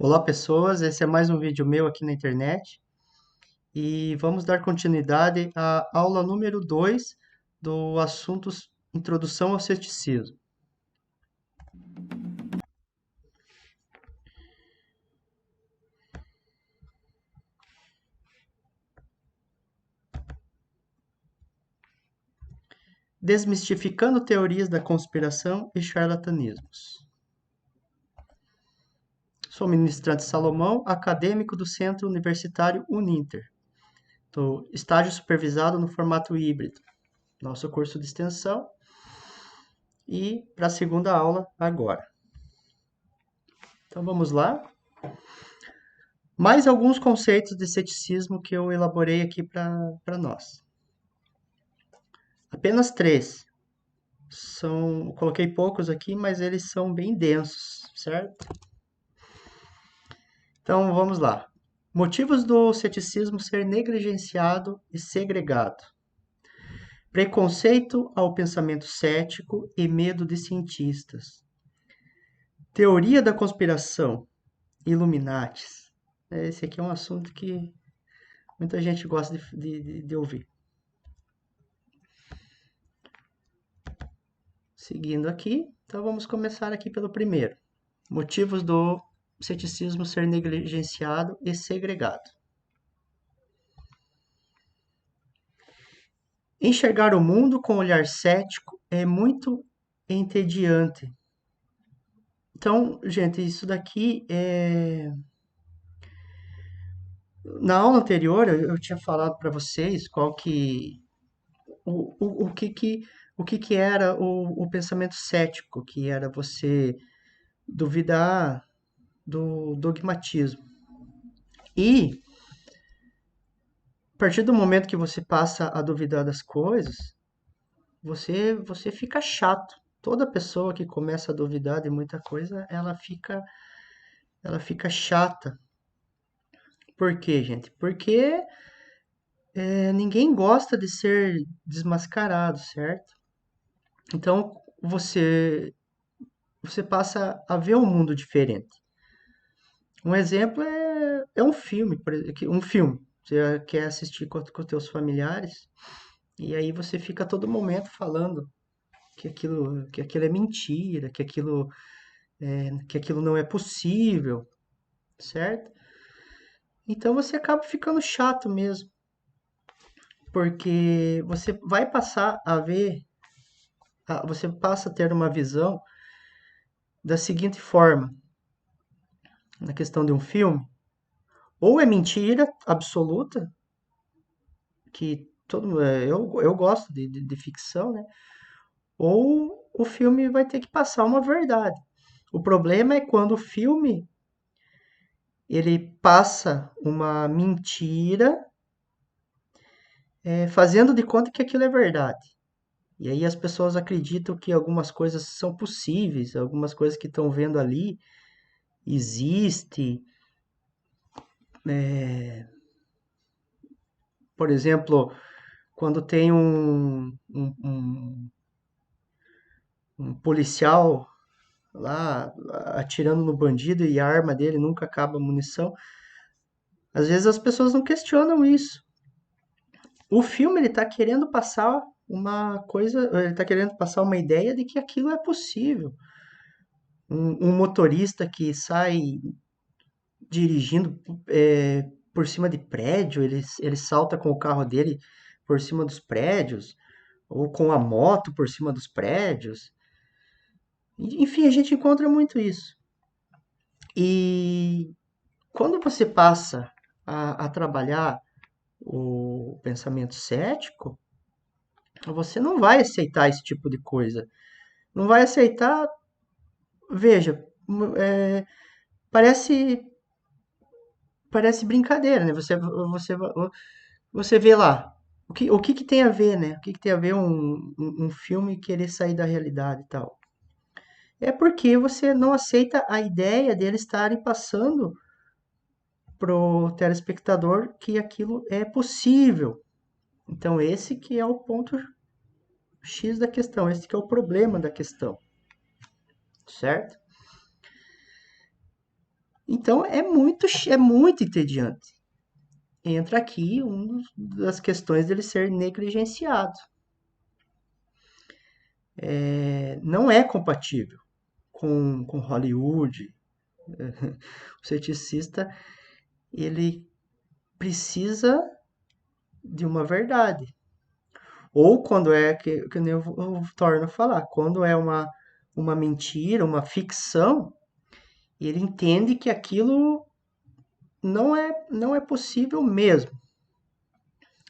Olá, pessoas. Esse é mais um vídeo meu aqui na internet e vamos dar continuidade à aula número 2 do assunto Introdução ao Ceticismo. Desmistificando teorias da conspiração e charlatanismos. Sou ministrante Salomão, acadêmico do Centro Universitário Uninter. Estágio supervisado no formato híbrido. Nosso curso de extensão. E para a segunda aula agora. Então vamos lá. Mais alguns conceitos de ceticismo que eu elaborei aqui para nós. Apenas três. Coloquei poucos aqui, mas eles são bem densos, certo? Então vamos lá. Motivos do ceticismo ser negligenciado e segregado. Preconceito ao pensamento cético e medo de cientistas. Teoria da conspiração. Illuminatis. Esse aqui é um assunto que muita gente gosta de ouvir. Seguindo aqui, então vamos começar aqui pelo primeiro. Motivos do ceticismo ser negligenciado e segregado. Enxergar o mundo com olhar cético é muito entediante. Então, gente, isso daqui é... Na aula anterior eu tinha falado para vocês qual que... o que era o pensamento cético, que era você duvidar do dogmatismo. E a partir do momento que você passa a duvidar das coisas, você fica chato. Toda pessoa que começa a duvidar de muita coisa, ela fica chata. Por quê, gente? Porque ninguém gosta de ser desmascarado, certo? Então você passa a ver um mundo diferente. Um exemplo é um filme, um filme. Você quer assistir com teus familiares e aí você fica a todo momento falando que aquilo é mentira, que aquilo não é possível, certo? Então você acaba ficando chato mesmo, porque você vai passar a ver, você passa a ter uma visão da seguinte forma, na questão de um filme, ou é mentira absoluta, que eu gosto de ficção, né? Ou o filme vai ter que passar uma verdade. O problema é quando o filme ele passa uma mentira, fazendo de conta que aquilo é verdade. E aí as pessoas acreditam que algumas coisas são possíveis, algumas coisas que estão vendo ali existe. Por exemplo, quando tem um policial lá atirando no bandido e a arma dele nunca acaba a munição, às vezes as pessoas não questionam isso. O filme ele está querendo passar uma coisa, ele está querendo passar uma ideia de que aquilo é possível. Um motorista que sai dirigindo por cima de prédio, ele salta com o carro dele por cima dos prédios, ou com a moto por cima dos prédios. Enfim, a gente encontra muito isso. E quando você passa a trabalhar o pensamento cético, você não vai aceitar esse tipo de coisa. Não vai aceitar. Veja, é, parece parece brincadeira, né? Você vê lá. O que tem a ver, né? O que tem a ver um filme querer sair da realidade e tal? É porque você não aceita a ideia deles estarem passando pro telespectador que aquilo é possível. Então esse que é o ponto X da questão, esse que é o problema da questão, certo? Então é muito entediante. Entra aqui uma das questões dele ser negligenciado. Não é compatível com Hollywood. O ceticista, ele precisa de uma verdade. Ou quando é, que nem eu torno a falar, quando é uma mentira, uma ficção, ele entende que aquilo não é possível mesmo.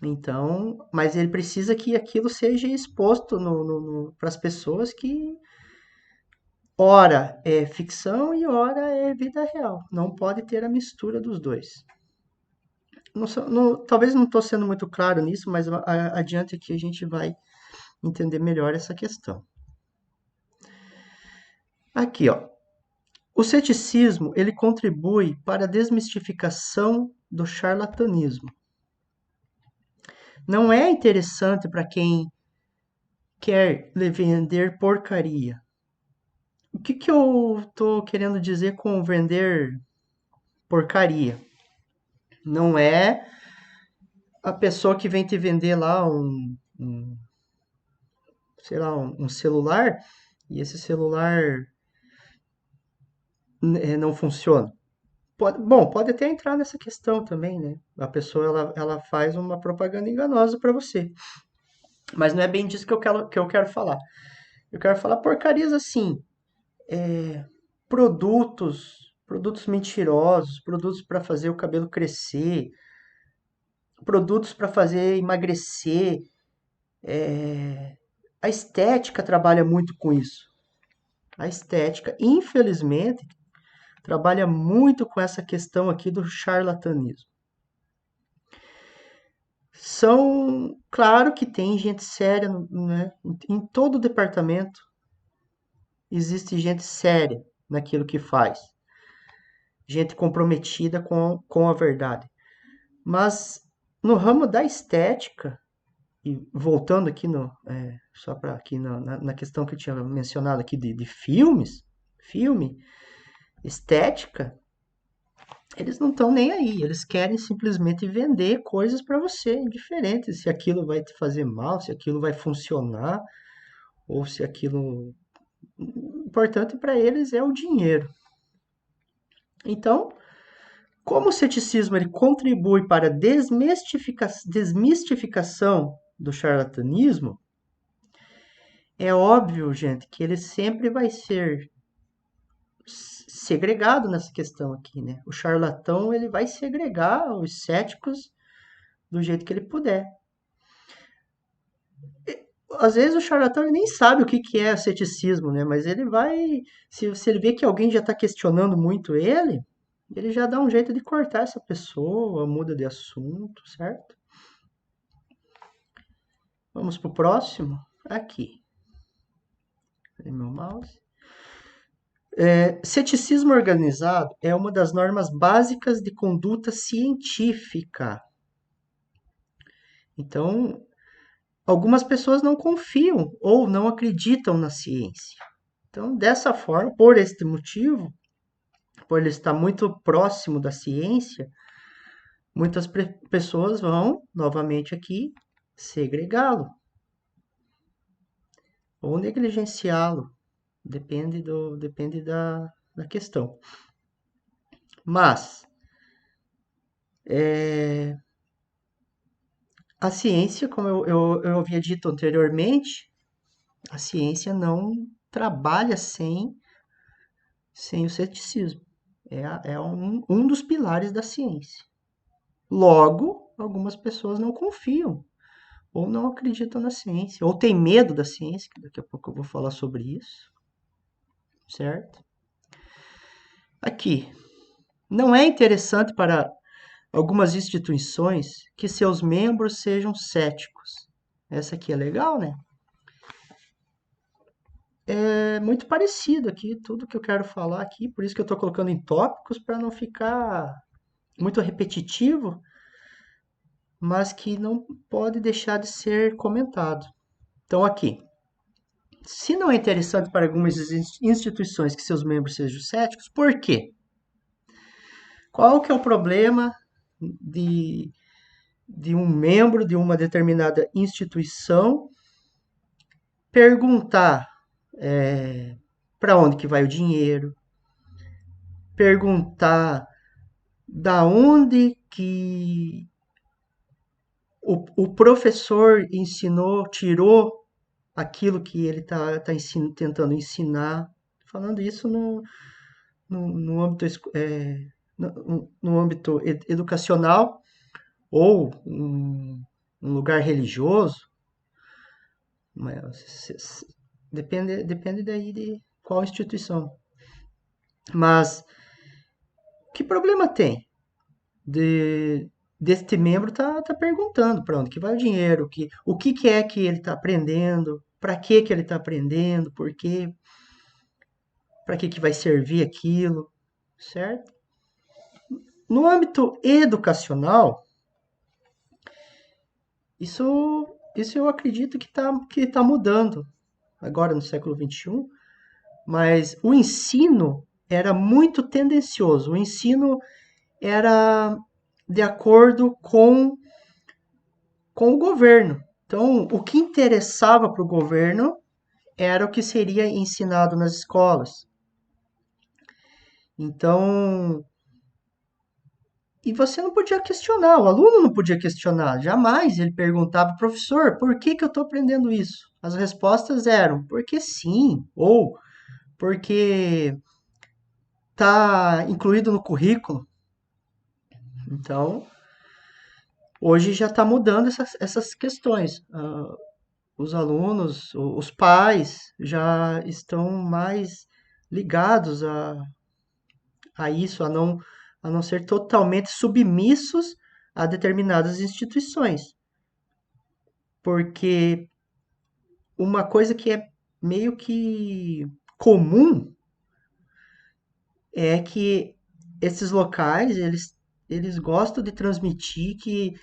Então, mas ele precisa que aquilo seja exposto para as pessoas que ora é ficção e ora é vida real. Não pode ter a mistura dos dois. Talvez não estou sendo muito claro nisso, mas adiante aqui a gente vai entender melhor essa questão. Aqui, ó. O ceticismo, ele contribui para a desmistificação do charlatanismo. Não é interessante para quem quer lhe vender porcaria. O que eu estou querendo dizer com vender porcaria? Não é a pessoa que vem te vender lá sei lá, um celular e esse celular não funciona. Pode até entrar nessa questão também, né? A pessoa ela faz uma propaganda enganosa para você. Mas não é bem disso que eu quero falar. Eu quero falar porcarias assim, produtos mentirosos, produtos para fazer o cabelo crescer, produtos para fazer emagrecer. A estética trabalha muito com isso. A estética, infelizmente, trabalha muito com essa questão aqui do charlatanismo. Claro que tem gente séria, né? Em todo departamento existe gente séria naquilo que faz, gente comprometida com a verdade. Mas no ramo da estética, e voltando aqui só para aqui na questão que eu tinha mencionado aqui de filme, estética, eles não estão nem aí. Eles querem simplesmente vender coisas para você, indiferente se aquilo vai te fazer mal, se aquilo vai funcionar, ou se aquilo. O importante para eles é o dinheiro. Então, como o ceticismo ele contribui para a desmistificação do charlatanismo, é óbvio, gente, que ele sempre vai ser segregado nessa questão aqui, né? O charlatão ele vai segregar os céticos do jeito que ele puder. Às vezes o charlatão ele nem sabe o que é ceticismo, né? Mas ele vai, se ele vê que alguém já está questionando muito ele já dá um jeito de cortar essa pessoa, muda de assunto, certo? Vamos pro próximo? Aqui. Cadê meu mouse? Ceticismo organizado é uma das normas básicas de conduta científica. Então, algumas pessoas não confiam ou não acreditam na ciência. Então, dessa forma, por este motivo, por ele estar muito próximo da ciência, muitas pessoas vão, novamente aqui, segregá-lo ou negligenciá-lo. Depende da questão. Mas, a ciência, como eu havia dito anteriormente, a ciência não trabalha sem o ceticismo. É um dos pilares da ciência. Logo, algumas pessoas não confiam ou não acreditam na ciência, ou têm medo da ciência, que daqui a pouco eu vou falar sobre isso, certo? Aqui, não é interessante para algumas instituições que seus membros sejam céticos. Essa aqui é legal, né? É muito parecido aqui, tudo que eu quero falar aqui, por isso que eu estou colocando em tópicos para não ficar muito repetitivo, mas que não pode deixar de ser comentado. Então, aqui, se não é interessante para algumas instituições que seus membros sejam céticos, por quê? Qual que é o problema de, de um membro de uma determinada instituição perguntar para onde que vai o dinheiro, perguntar da onde que o professor ensinou, tirou aquilo que ele está tentando ensinar. Falando isso no âmbito, no âmbito educacional ou um lugar religioso, mas depende daí de qual instituição. Mas que problema tem de deste membro tá perguntando para onde que vai o dinheiro, o que é que ele está aprendendo, para que ele está aprendendo, por quê, para que vai servir aquilo, certo? No âmbito educacional, isso eu acredito que tá mudando agora no século XXI, mas o ensino era muito tendencioso. O ensino era de acordo com o governo. Então, o que interessava para o governo era o que seria ensinado nas escolas. Então, e você não podia questionar, o aluno não podia questionar, jamais ele perguntava, professor, por que que eu estou aprendendo isso? As respostas eram, porque sim, ou porque está incluído no currículo. Então, hoje já está mudando essas questões. Os alunos, os pais já estão mais ligados a isso, a não ser totalmente submissos a determinadas instituições. Porque uma coisa que é meio que comum é que esses locais, eles gostam de transmitir que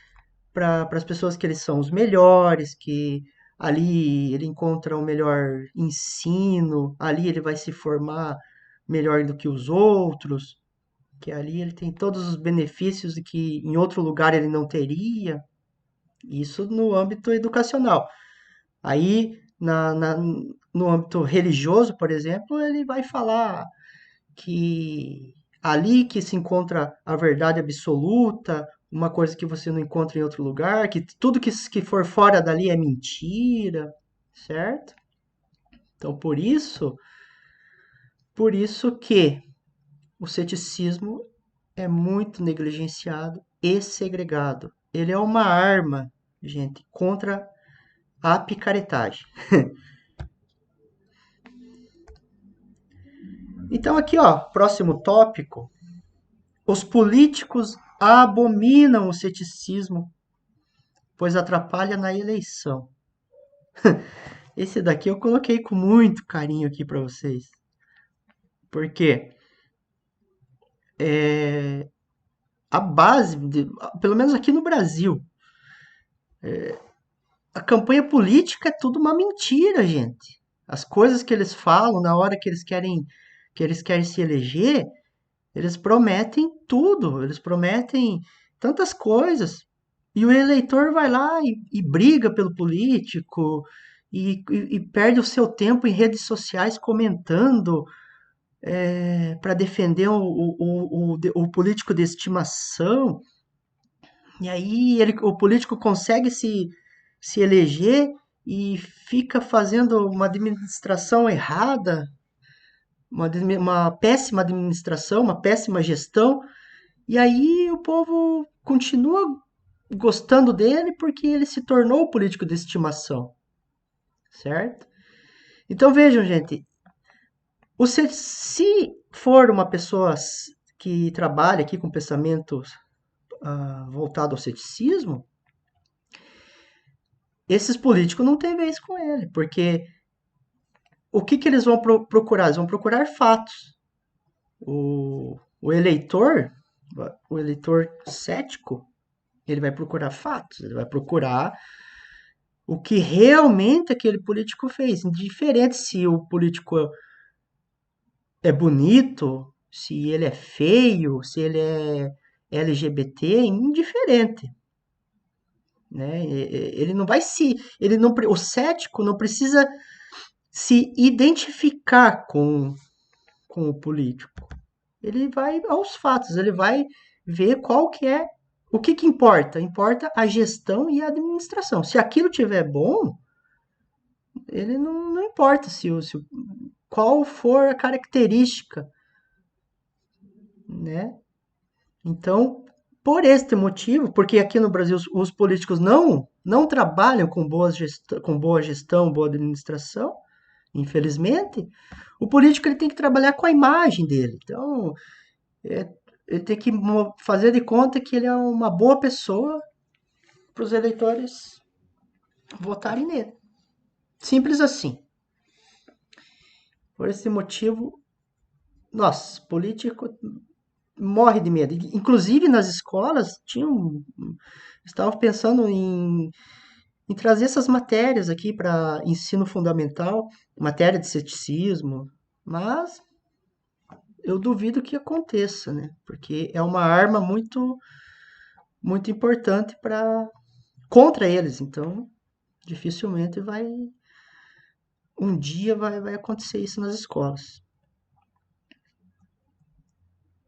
para as pessoas que eles são os melhores, que ali ele encontra o melhor ensino, ali ele vai se formar melhor do que os outros, que ali ele tem todos os benefícios que em outro lugar ele não teria. Isso no âmbito educacional. Aí, no âmbito religioso, por exemplo, ele vai falar que ali que se encontra a verdade absoluta, uma coisa que você não encontra em outro lugar, que tudo que for fora dali é mentira, certo? Então, por isso que o ceticismo é muito negligenciado e segregado. Ele é uma arma, gente, contra a picaretagem. Então, aqui, ó, próximo tópico. Os políticos abominam o ceticismo, pois atrapalha na eleição. Esse daqui eu coloquei com muito carinho aqui para vocês. Porque a base, pelo menos aqui no Brasil, a campanha política é tudo uma mentira, gente. As coisas que eles falam na hora que eles querem se eleger, eles prometem tudo, eles prometem tantas coisas. E o eleitor vai lá e briga pelo político e perde o seu tempo em redes sociais comentando para defender o político de estimação. E aí o político consegue se eleger e fica fazendo uma administração errada, uma péssima administração, uma péssima gestão. E aí o povo continua gostando dele porque ele se tornou o político de estimação, certo? Então vejam, gente, se for uma pessoa que trabalha aqui com pensamento voltado ao ceticismo, esses políticos não têm vez com ele, porque o que eles vão procurar? Eles vão procurar fatos. O eleitor cético, ele vai procurar fatos, ele vai procurar o que realmente aquele político fez. Indiferente se o político é bonito, se ele é feio, se ele é LGBT, indiferente, né? Ele não vai se, ele não, o cético não precisa se identificar com o político. Ele vai aos fatos, ele vai ver qual que é, o que que importa? Importa a gestão e a administração. Se aquilo tiver bom, ele não importa qual for a característica, né? Então, por este motivo, porque aqui no Brasil os políticos não trabalham com boa gestão, boa administração, infelizmente, o político ele tem que trabalhar com a imagem dele. Então, é, ele tem que fazer de conta que ele é uma boa pessoa para os eleitores votarem nele. Simples assim. Por esse motivo, nossa, político morre de medo. Inclusive nas escolas estava pensando em trazer essas matérias aqui para ensino fundamental, matéria de ceticismo, mas eu duvido que aconteça, né? Porque é uma arma muito importante para contra eles, então dificilmente um dia vai acontecer isso nas escolas.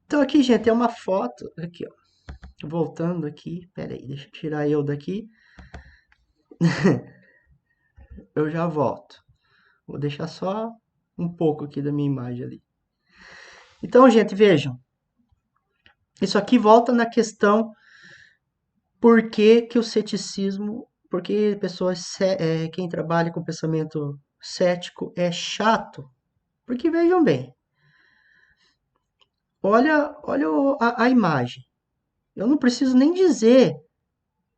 Então aqui, gente, é uma foto aqui, ó. Voltando aqui, pera aí, deixa eu tirar eu daqui. Eu já volto. Vou deixar só um pouco aqui da minha imagem ali. Então, gente, vejam. Isso aqui volta na questão por que, que o ceticismo, porque quem trabalha com pensamento cético é chato. Porque vejam bem, olha a imagem. Eu não preciso nem dizer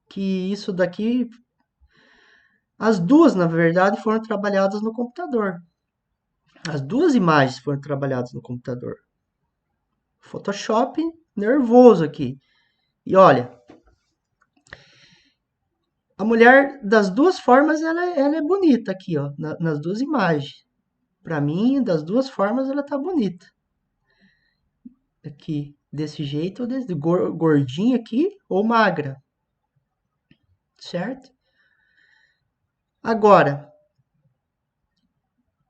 que isso daqui, as duas, na verdade, foram trabalhadas no computador. As duas imagens foram trabalhadas no computador. Photoshop nervoso aqui. E olha, a mulher das duas formas ela é bonita aqui, ó, nas duas imagens. Para mim, das duas formas ela tá bonita. Aqui, desse jeito ou desse gordinha aqui ou magra, certo? Agora,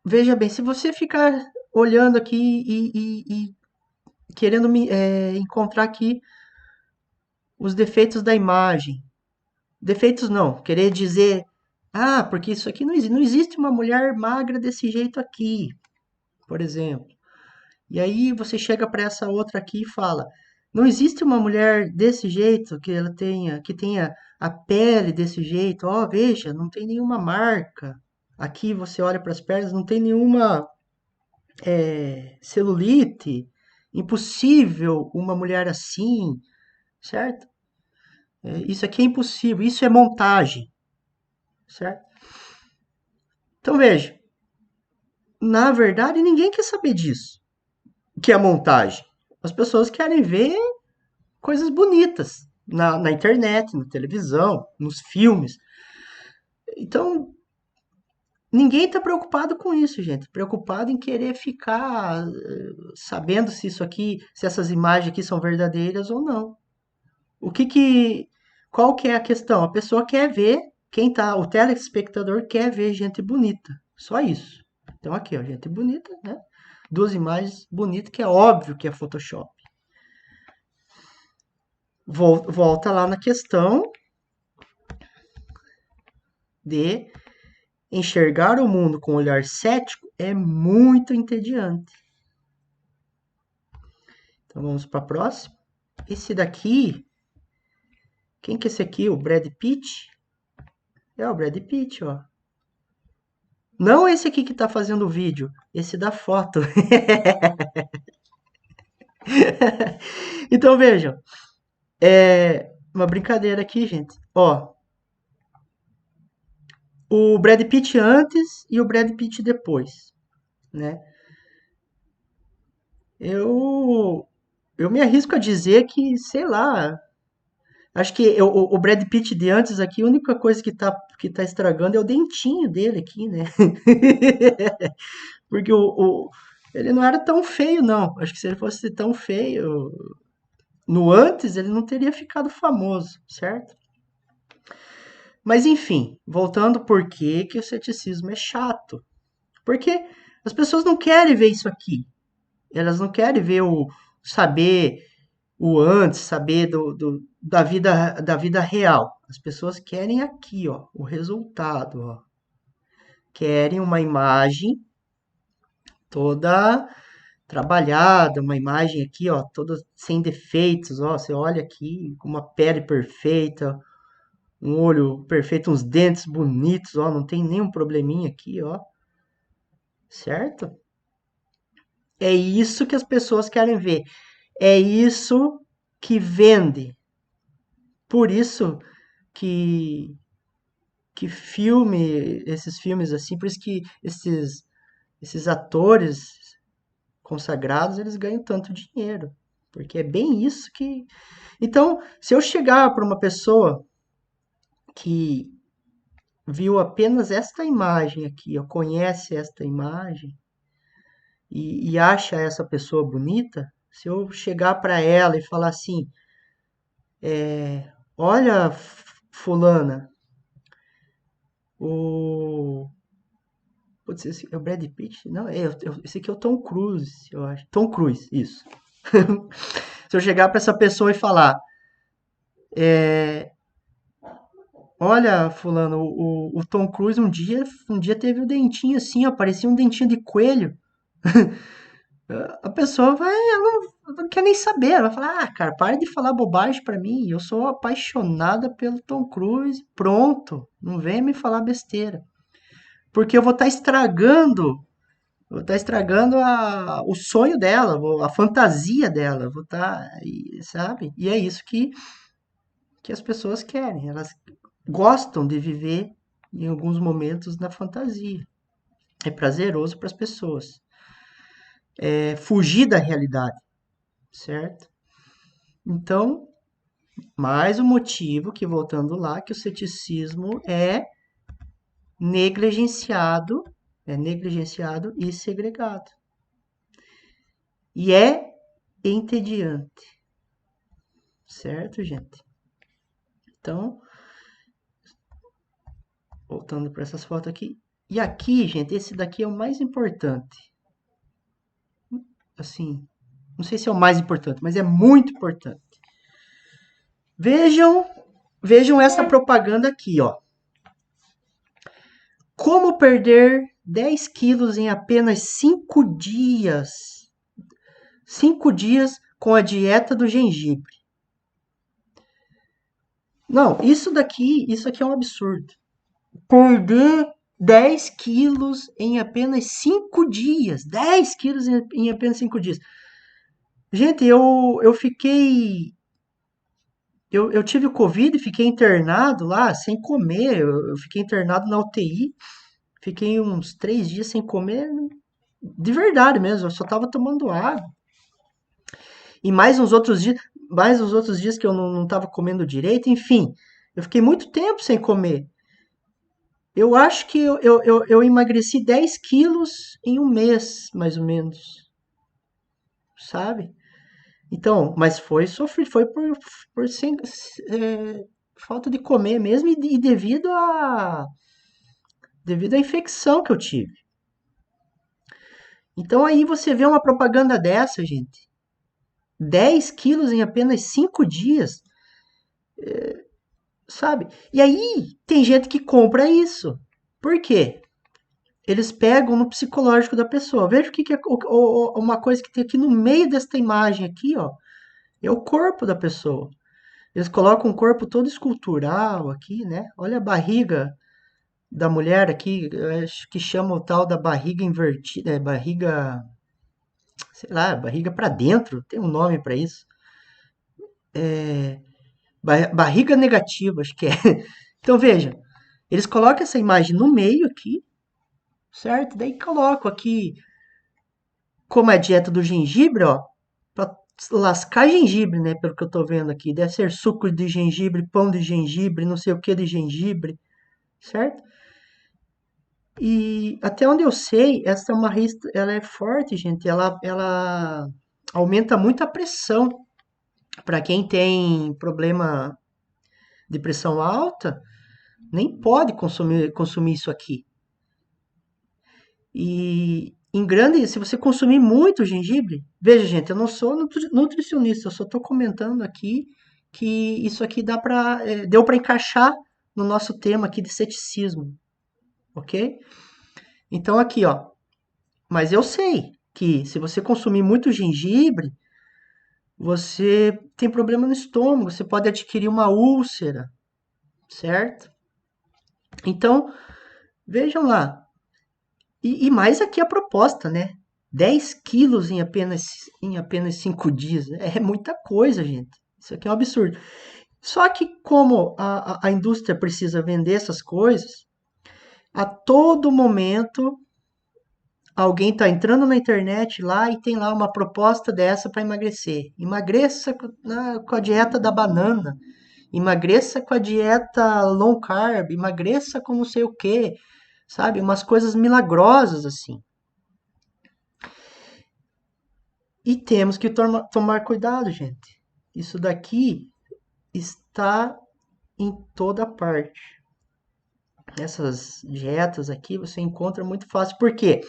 veja bem, se você ficar olhando aqui e querendo encontrar aqui os defeitos da imagem, defeitos não, querer dizer, ah, porque isso aqui não existe uma mulher magra desse jeito aqui, por exemplo. E aí você chega para essa outra aqui e fala, não existe uma mulher desse jeito que tenha a pele desse jeito. Ó, veja, não tem nenhuma marca. Aqui você olha para as pernas, não tem nenhuma celulite. Impossível uma mulher assim, certo? Isso aqui é impossível, isso é montagem, certo? Então veja, na verdade ninguém quer saber disso, que é montagem. As pessoas querem ver coisas bonitas na internet, na televisão, nos filmes. Então, ninguém está preocupado com isso, gente. Preocupado em querer ficar sabendo se isso aqui, se essas imagens aqui são verdadeiras ou não. O que que, qual que é a questão? A pessoa quer ver, o telespectador quer ver gente bonita. Só isso. Então aqui, ó, gente bonita, né? Duas imagens bonitas que é óbvio que é Photoshop. Volta lá na questão de enxergar o mundo com um olhar cético é muito entediante. Então vamos para a próxima. Esse daqui, quem que é esse aqui? O Brad Pitt? É o Brad Pitt, ó. Não esse aqui que tá fazendo o vídeo, esse da foto. Então vejam, é uma brincadeira aqui, gente. Ó, o Brad Pitt antes e o Brad Pitt depois, né? Eu me arrisco a dizer que, sei lá, acho que o Brad Pitt de antes aqui, a única coisa que tá estragando é o dentinho dele aqui, né? Porque Ele não era tão feio, não. Acho que se ele fosse tão feio no antes, ele não teria ficado famoso, certo? Mas enfim, voltando por que o ceticismo é chato. Porque as pessoas não querem ver isso aqui. Elas não querem ver saber o antes, saber da vida real. As pessoas querem aqui, ó, o resultado, ó. Querem uma imagem toda trabalhada, uma imagem aqui, ó, toda sem defeitos, ó. Você olha aqui, com uma pele perfeita, um olho perfeito, uns dentes bonitos, ó, não tem nenhum probleminha aqui, ó. Certo? É isso que as pessoas querem ver. É isso que vende. Por isso que esses filmes assim, por isso que esses atores consagrados, eles ganham tanto dinheiro. Porque é bem isso que. Então, se eu chegar para uma pessoa que viu apenas esta imagem aqui, ou conhece esta imagem, e acha essa pessoa bonita, se eu chegar para ela e falar assim, olha, fulana, o putz, esse é o Brad Pitt? Não, esse aqui é o Tom Cruise, eu acho. Tom Cruise, isso. Se eu chegar para essa pessoa e falar, olha, fulano, o Tom Cruise um dia teve o dentinho assim, ó, parecia um dentinho de coelho. A pessoa ela não quer nem saber, ela vai falar, ah, cara, para de falar bobagem pra mim, eu sou apaixonada pelo Tom Cruise, pronto, não vem me falar besteira. Porque eu vou estar estragando o sonho dela, a fantasia dela, vou estar, sabe? E é isso que as pessoas querem, elas gostam de viver em alguns momentos na fantasia. É prazeroso para as pessoas. É fugir da realidade, certo? Então, mais um motivo que, voltando lá, que o ceticismo negligenciado, é negligenciado e segregado. E é entediante, certo, gente? Então, voltando para essas fotos aqui. E aqui, gente, esse daqui é o mais importante. Assim, não sei se é o mais importante, mas é muito importante. Vejam, vejam essa propaganda aqui, ó. Como perder 10 quilos em apenas 5 dias. 5 dias com a dieta do gengibre. Não, isso aqui é um absurdo. Perder 10 quilos em apenas 5 dias. 10 quilos em apenas 5 dias. Gente, eu fiquei. Eu tive o Covid, fiquei internado lá sem comer. Eu fiquei internado na UTI. Fiquei uns 3 dias sem comer. De verdade mesmo, eu só tava tomando água. E mais uns outros dias que eu não tava comendo direito. Enfim, eu fiquei muito tempo sem comer. Eu acho que eu emagreci 10 quilos em um mês, mais ou menos. Sabe? Então, mas foi sofrido, foi por falta de comer mesmo e devido à infecção que eu tive. Então aí você vê uma propaganda dessa, gente. 10 quilos em apenas 5 dias, sabe? E aí tem gente que compra isso. Por quê? Eles pegam no psicológico da pessoa. Veja o que é uma coisa que tem aqui no meio desta imagem aqui, ó. É o corpo da pessoa. Eles colocam um corpo todo escultural aqui, né? Olha a barriga da mulher aqui, acho que chama o tal da barriga invertida, barriga, sei lá, barriga para dentro, tem um nome para isso. Barriga negativa, acho que é. Então veja, eles colocam essa imagem no meio aqui, certo? Daí colocam aqui como é a dieta do gengibre, ó, para lascar gengibre, né? Pelo que eu tô vendo aqui, deve ser suco de gengibre, pão de gengibre, não sei o que de gengibre, certo? E até onde eu sei, essa é uma risca, ela é forte, gente. Ela aumenta muito a pressão. Para quem tem problema de pressão alta, nem pode consumir isso aqui. E em grande, se você consumir muito gengibre, veja, gente, eu não sou nutricionista, eu só estou comentando aqui que isso aqui deu para encaixar no nosso tema aqui de ceticismo, ok? Então aqui, ó, mas eu sei que se você consumir muito gengibre, você tem problema no estômago, você pode adquirir uma úlcera, certo? Então, vejam lá. E mais aqui a proposta, né? 10 quilos em apenas 5 dias. É muita coisa, gente. Isso aqui é um absurdo. Só que como a indústria precisa vender essas coisas, a todo momento alguém está entrando na internet lá e tem lá uma proposta dessa para emagrecer. Emagreça com a dieta da banana. Emagreça com a dieta low carb. Emagreça com não sei o quê. Sabe? Umas coisas milagrosas assim. E temos que tomar cuidado, gente. Isso daqui está em toda parte. Essas dietas aqui você encontra muito fácil. Por quê?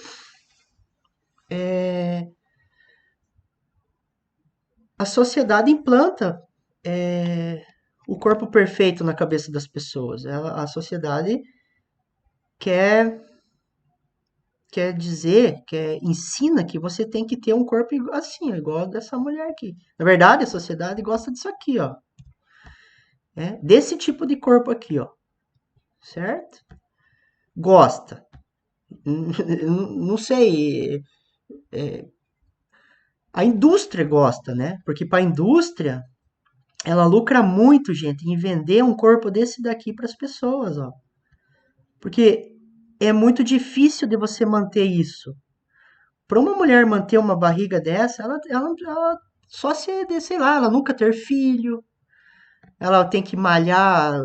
A sociedade implanta o corpo perfeito na cabeça das pessoas. A sociedade quer, ensina que você tem que ter um corpo assim, igual dessa mulher aqui. Na verdade, a sociedade gosta disso aqui, ó. Desse tipo de corpo aqui, ó. Certo? Gosta. Não sei. A indústria gosta, né? Porque para a indústria, ela lucra muito, gente, em vender um corpo desse daqui para as pessoas, ó. Porque é muito difícil de você manter isso. Para uma mulher manter uma barriga dessa, ela só se, sei lá, ela nunca ter filho, ela tem que malhar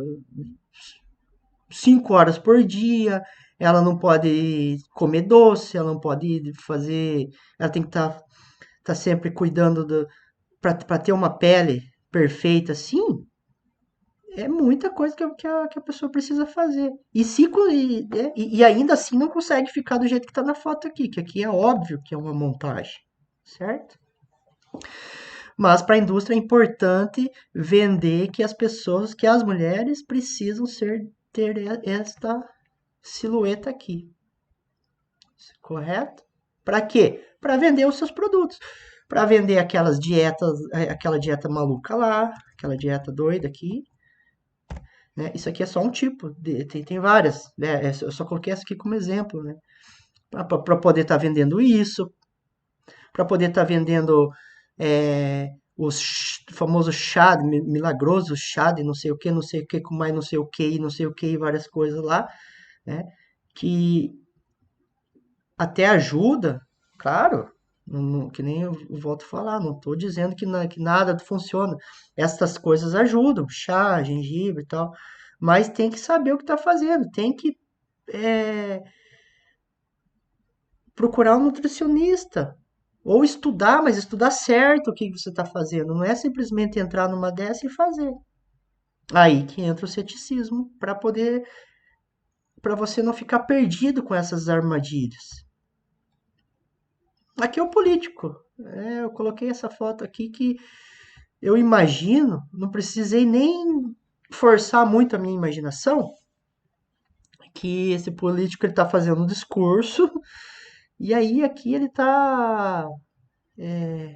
5 horas por dia, ela não pode comer doce, ela não pode fazer, ela tem que tá sempre cuidando para ter uma pele perfeita assim, é muita coisa que a pessoa precisa fazer. E ainda assim não consegue ficar do jeito que está na foto aqui, que aqui é óbvio que é uma montagem, certo? Mas para a indústria é importante vender que as pessoas, que as mulheres precisam ter esta silhueta aqui, correto? Para quê? Para vender os seus produtos, para vender aquelas dietas, aquela dieta maluca lá, aquela dieta doida aqui, né? Isso aqui é só um tipo, tem várias, né? Eu só coloquei essa aqui como exemplo, né? Para poder estar vendendo isso, para poder estar vendendo os famosos chá milagroso, chá de não sei o que, com mais não sei o que, e não sei o que, e várias coisas lá, né? Que até ajuda, claro, que nem eu volto a falar, não estou dizendo que nada funciona. Essas coisas ajudam, chá, gengibre e tal, mas tem que saber o que está fazendo, tem que é, procurar um nutricionista. Ou estudar, mas estudar certo o que você está fazendo. Não é simplesmente entrar numa dessa e fazer. Aí que entra o ceticismo, para você não ficar perdido com essas armadilhas. Aqui é o político. Eu coloquei essa foto aqui que eu imagino, não precisei nem forçar muito a minha imaginação, que esse político ele está fazendo um discurso e aí aqui ele está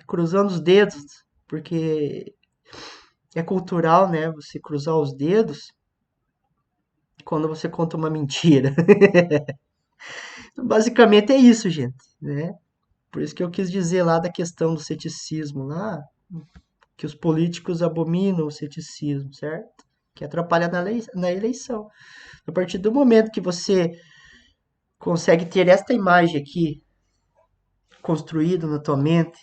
cruzando os dedos, porque é cultural, né? Você cruzar os dedos quando você conta uma mentira. Basicamente é isso, gente, né? Por isso que eu quis dizer lá da questão do ceticismo lá, que os políticos abominam o ceticismo, certo? Que atrapalha na eleição. A partir do momento que você consegue ter esta imagem aqui construída na tua mente,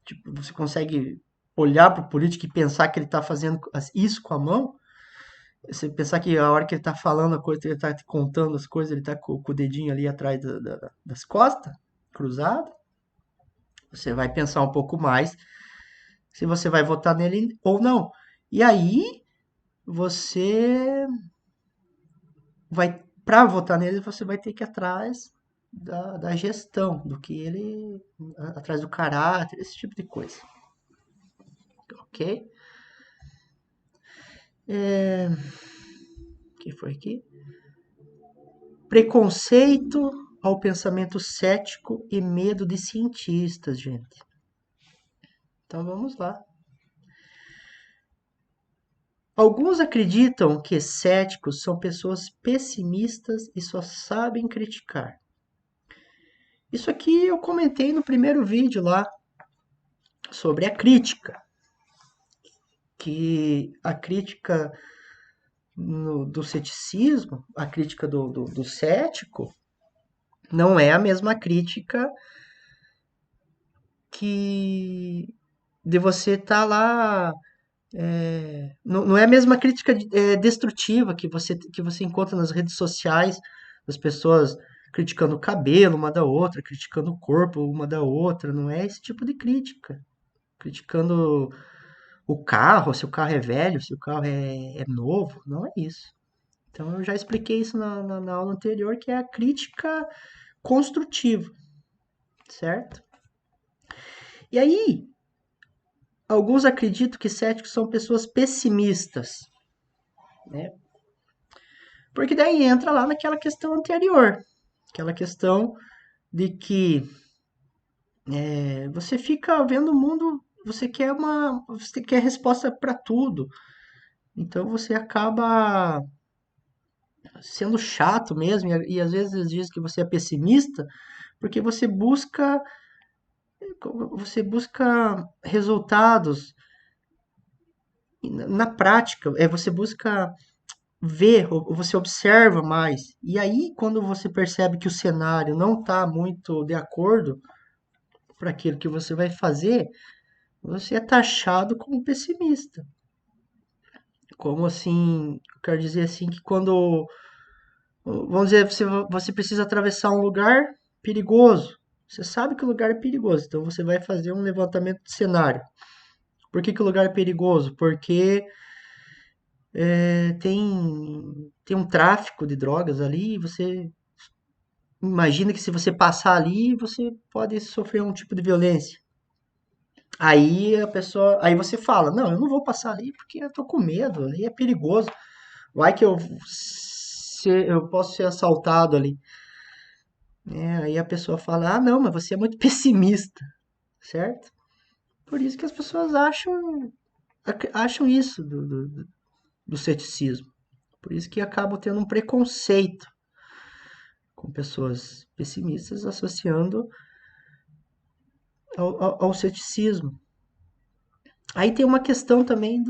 tipo, você consegue olhar para o político e pensar que ele está fazendo isso com a mão, Você pensar que a hora que ele tá falando a coisa, ele tá te contando as coisas, ele tá com o dedinho ali atrás das costas, cruzado, você vai pensar um pouco mais se você vai votar nele ou não. E aí, você vai, para votar nele, você vai ter que ir atrás da gestão, do que ele, atrás do caráter, esse tipo de coisa, ok? O que foi aqui? Preconceito ao pensamento cético e medo de cientistas, gente. Então vamos lá. Alguns acreditam que céticos são pessoas pessimistas e só sabem criticar. Isso aqui eu comentei no primeiro vídeo lá sobre a crítica, que a crítica do ceticismo, a crítica do cético, não é a mesma crítica que de você estar lá. Não é a mesma crítica destrutiva que você encontra nas redes sociais, das pessoas criticando o cabelo uma da outra, criticando o corpo uma da outra. Não é esse tipo de crítica. Criticando o carro, se o carro é velho, se o carro é novo. Não é isso. Então eu já expliquei isso na aula anterior, que é a crítica construtiva, certo? E aí, alguns acreditam que céticos são pessoas pessimistas, né? Porque daí entra lá naquela questão anterior, aquela questão de que você fica vendo o mundo, você quer resposta para tudo, então você acaba sendo chato mesmo e às vezes diz que você é pessimista porque você busca resultados na prática, você busca ver, ou você observa mais. E aí, quando você percebe que o cenário não está muito de acordo para aquilo que você vai fazer, você é taxado como pessimista. Como assim, eu quero dizer assim que quando, vamos dizer, você precisa atravessar um lugar perigoso. Você sabe que o lugar é perigoso, então você vai fazer um levantamento de cenário. Por que o lugar é perigoso? Porque tem um tráfico de drogas ali, e você imagina que se você passar ali, você pode sofrer um tipo de violência. Aí você fala, não, eu não vou passar ali porque eu tô com medo, ali é perigoso. Vai que eu posso ser assaltado ali. Aí a pessoa fala, ah, não, mas você é muito pessimista, certo? Por isso que as pessoas acham isso do ceticismo. Por isso que acabam tendo um preconceito com pessoas pessimistas associando ao ceticismo. Aí tem uma questão também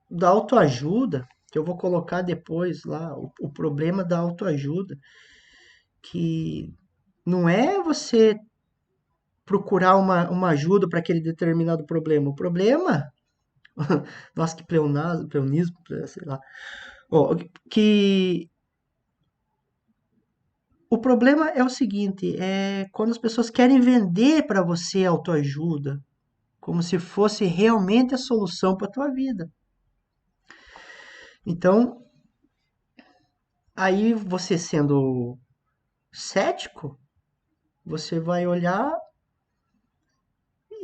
da autoajuda, que eu vou colocar depois lá, o problema da autoajuda, que não é você procurar uma ajuda para aquele determinado problema. O problema, nossa, que pleonismo, sei lá, ó, que o problema é o seguinte, é quando as pessoas querem vender para você autoajuda, como se fosse realmente a solução para a tua vida. Então, aí você sendo cético, você vai olhar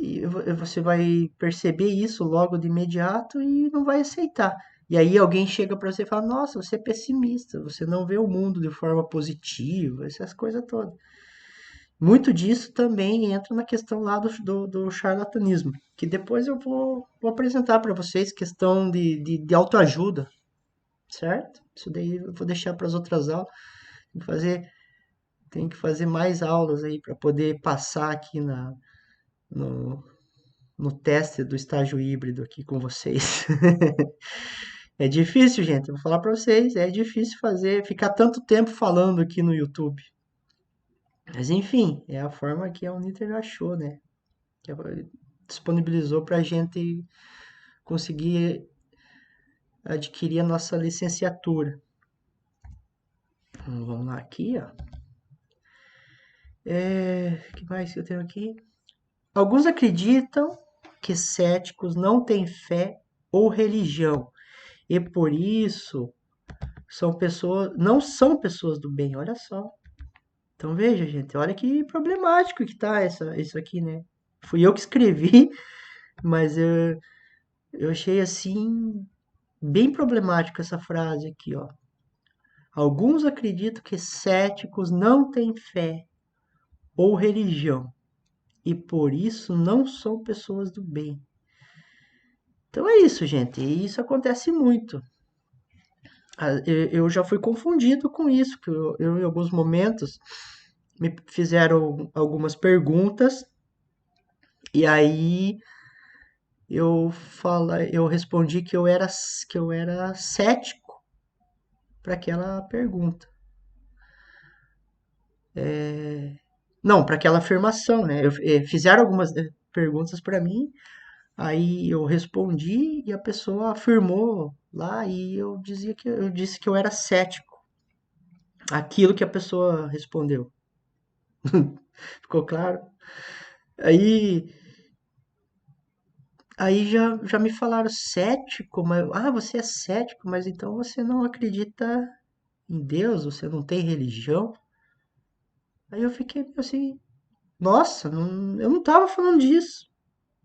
e você vai perceber isso logo de imediato e não vai aceitar. E aí alguém chega para você e fala: Nossa, você é pessimista, você não vê o mundo de forma positiva, essas coisas todas. Muito disso também entra na questão lá do charlatanismo, que depois eu vou apresentar para vocês questão de autoajuda, certo? Isso daí eu vou deixar para as outras aulas. Tem que fazer, tem que fazer mais aulas aí para poder passar aqui no, no teste do estágio híbrido aqui com vocês. É difícil, gente. Eu vou falar para vocês, é difícil ficar tanto tempo falando aqui no YouTube. Mas enfim, é a forma que a Uniter achou, né? Que disponibilizou para a gente conseguir adquirir a nossa licenciatura. Então, vamos lá aqui, ó. O que mais que eu tenho aqui? Alguns acreditam que céticos não têm fé ou religião e por isso não são pessoas do bem. Olha só. Então veja, gente, olha que problemático que tá isso aqui, né? Fui eu que escrevi, mas eu achei assim bem problemático essa frase aqui, ó. Alguns acreditam que céticos não têm fé ou religião e por isso não são pessoas do bem. Então é isso, gente. E isso acontece muito. Eu já fui confundido com isso, que em alguns momentos me fizeram algumas perguntas e aí eu respondi que eu era cético para aquela pergunta. Não, para aquela afirmação, né? Fizeram algumas perguntas para mim, aí eu respondi e a pessoa afirmou lá e eu disse que eu era cético. Aquilo que a pessoa respondeu. Ficou claro? Aí, aí já me falaram cético, mas você é cético, mas então você não acredita em Deus, você não tem religião? Aí eu fiquei assim, nossa, eu não tava falando disso,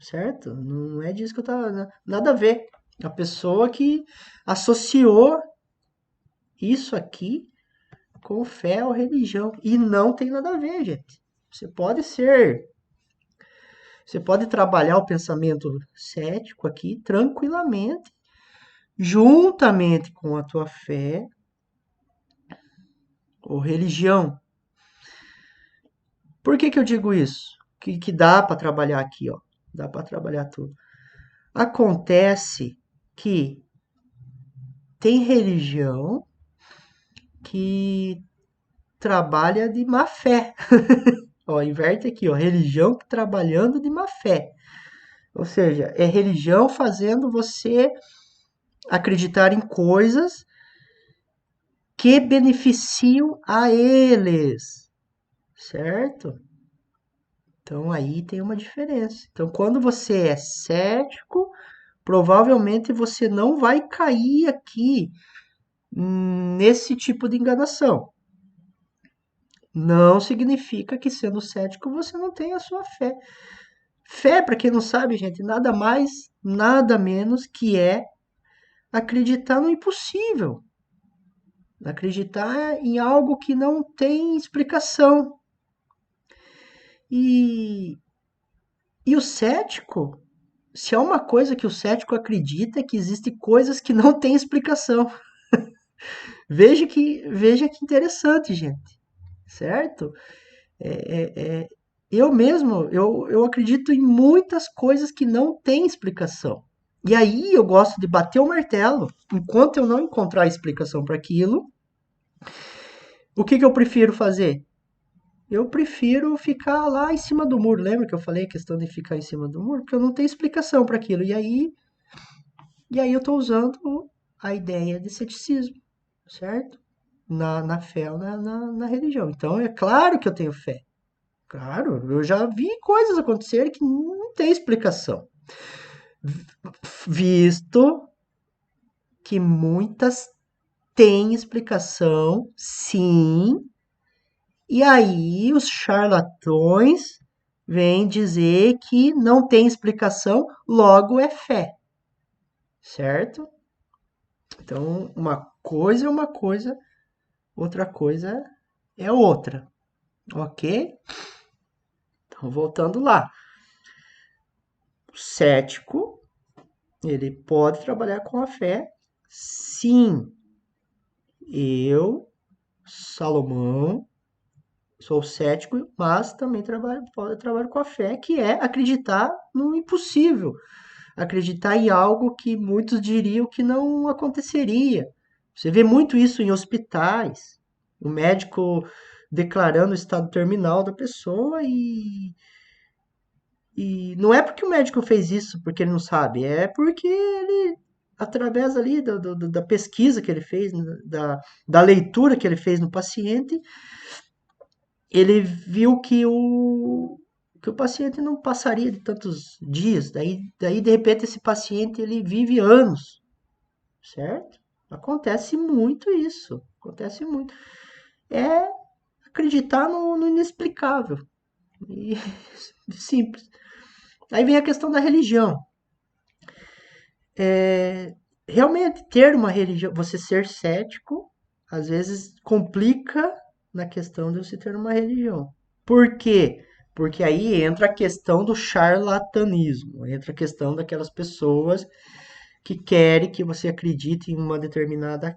certo? Não é disso que eu tava, nada a ver. A pessoa que associou isso aqui com fé ou religião e não tem nada a ver, gente. Você pode ser Você pode trabalhar o pensamento cético aqui tranquilamente, juntamente com a tua fé ou religião. Por que eu digo isso? Que dá para trabalhar aqui, ó. Dá para trabalhar tudo. Acontece que tem religião que trabalha de má fé. Ó, inverte aqui, ó. Religião trabalhando de má fé. Ou seja, é religião fazendo você acreditar em coisas que beneficiam a eles, certo? Então aí tem uma diferença. Então, quando você é cético, provavelmente você não vai cair aqui nesse tipo de enganação. Não significa que sendo cético você não tem a sua fé. Fé, para quem não sabe, gente, nada mais, nada menos que é acreditar no impossível. Acreditar em algo que não tem explicação. E, e o cético, se há uma coisa que o cético acredita, é que existem coisas que não têm explicação. Veja que interessante, gente. Certo? Eu mesmo, eu acredito em muitas coisas que não têm explicação. E aí eu gosto de bater o martelo. Enquanto eu não encontrar a explicação para aquilo, o que eu prefiro fazer? Eu prefiro ficar lá em cima do muro. Lembra que eu falei a questão de ficar em cima do muro? Porque eu não tenho explicação para aquilo. E aí eu estou usando a ideia de ceticismo, certo? Na fé ou na religião. Então é claro que eu tenho fé. Claro, eu já vi coisas acontecerem que não tem explicação. Visto que muitas têm explicação, sim. E aí os charlatões vêm dizer que não tem explicação, logo é fé, certo? Então, uma coisa é uma coisa, outra coisa é outra, ok? Então, voltando lá. O cético, ele pode trabalhar com a fé, sim. Eu, Salomão, sou cético, mas também trabalho com a fé, que é acreditar no impossível. Acreditar em algo que muitos diriam que não aconteceria. Você vê muito isso em hospitais. O médico declarando o estado terminal da pessoa e não é porque o médico fez isso porque ele não sabe, é porque ele através ali da pesquisa que ele fez, né, da leitura que ele fez no paciente, ele viu que o paciente não passaria de tantos dias. Daí de repente, esse paciente ele vive anos, certo? Acontece muito isso. Acontece muito. É acreditar no inexplicável. E simples. Aí vem a questão da religião. Realmente, ter uma religião, você ser cético, às vezes complica na questão de você ter uma religião. Por quê? Porque aí entra a questão do charlatanismo, entra a questão daquelas pessoas que querem que você acredite em uma determinada,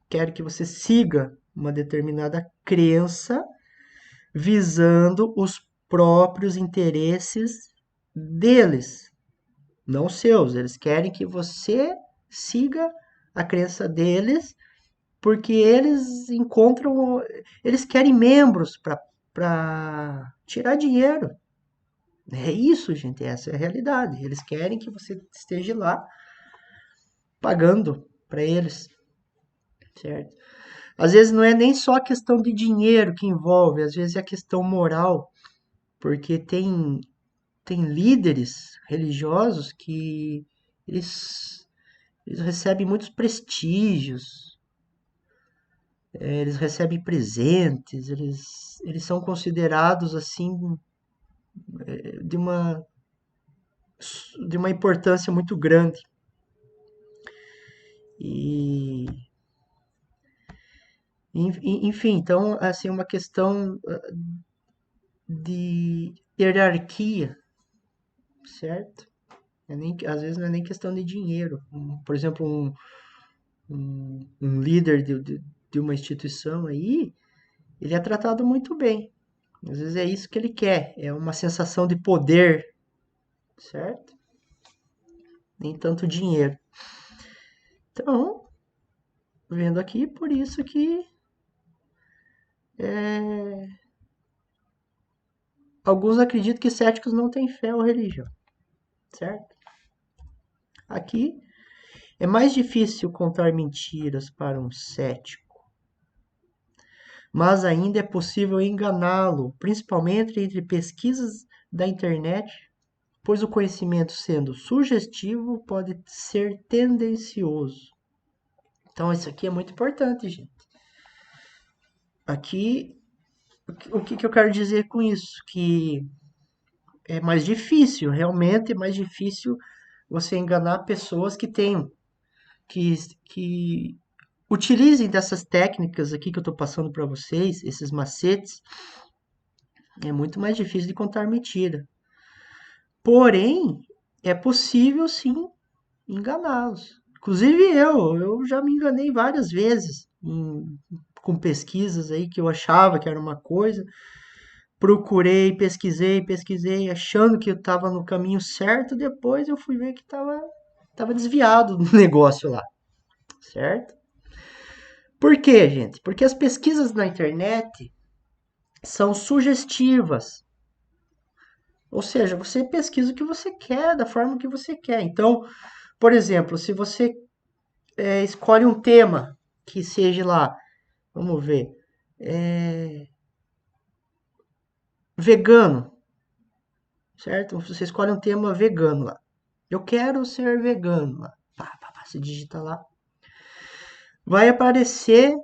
querem que você siga uma determinada crença, visando os próprios interesses deles, não seus. Eles querem que você siga a crença deles, porque eles querem membros para tirar dinheiro. É isso, gente, essa é a realidade. Eles querem que você esteja lá pagando para eles, certo? Às vezes não é nem só a questão de dinheiro que envolve, às vezes é a questão moral, porque tem líderes religiosos que eles, eles recebem muitos prestígios, eles recebem presentes, eles são considerados assim de uma, de uma importância muito grande. E, enfim, então, assim, uma questão de hierarquia, certo? Às vezes não é nem questão de dinheiro. Por exemplo, um líder de uma instituição aí, ele é tratado muito bem. Às vezes é isso que ele quer, é uma sensação de poder, certo? Nem tanto dinheiro. Então, vendo aqui, por isso que alguns acreditam que céticos não têm fé ou religião, certo? Aqui é mais difícil contar mentiras para um cético, mas ainda é possível enganá-lo, principalmente entre pesquisas da internet, pois o conhecimento, sendo sugestivo, pode ser tendencioso. Então, isso aqui é muito importante, gente. Aqui, o que eu quero dizer com isso? Que é mais difícil, realmente é mais difícil você enganar pessoas que, que utilizem dessas técnicas aqui que eu estou passando para vocês, esses macetes, é muito mais difícil de contar mentira. Porém, é possível sim enganá-los. Inclusive eu já me enganei várias vezes com pesquisas aí que eu achava que era uma coisa, procurei, pesquisei, achando que eu estava no caminho certo, depois eu fui ver que estava desviado do negócio lá, certo? Por quê, gente? Porque as pesquisas na internet são sugestivas. Ou seja, você pesquisa o que você quer, da forma que você quer. Então, por exemplo, se você escolhe um tema que seja lá, vamos ver, é, vegano, certo? Você escolhe um tema vegano lá. Eu quero ser vegano lá. Pá, pá, pá, você digita lá. Vai aparecer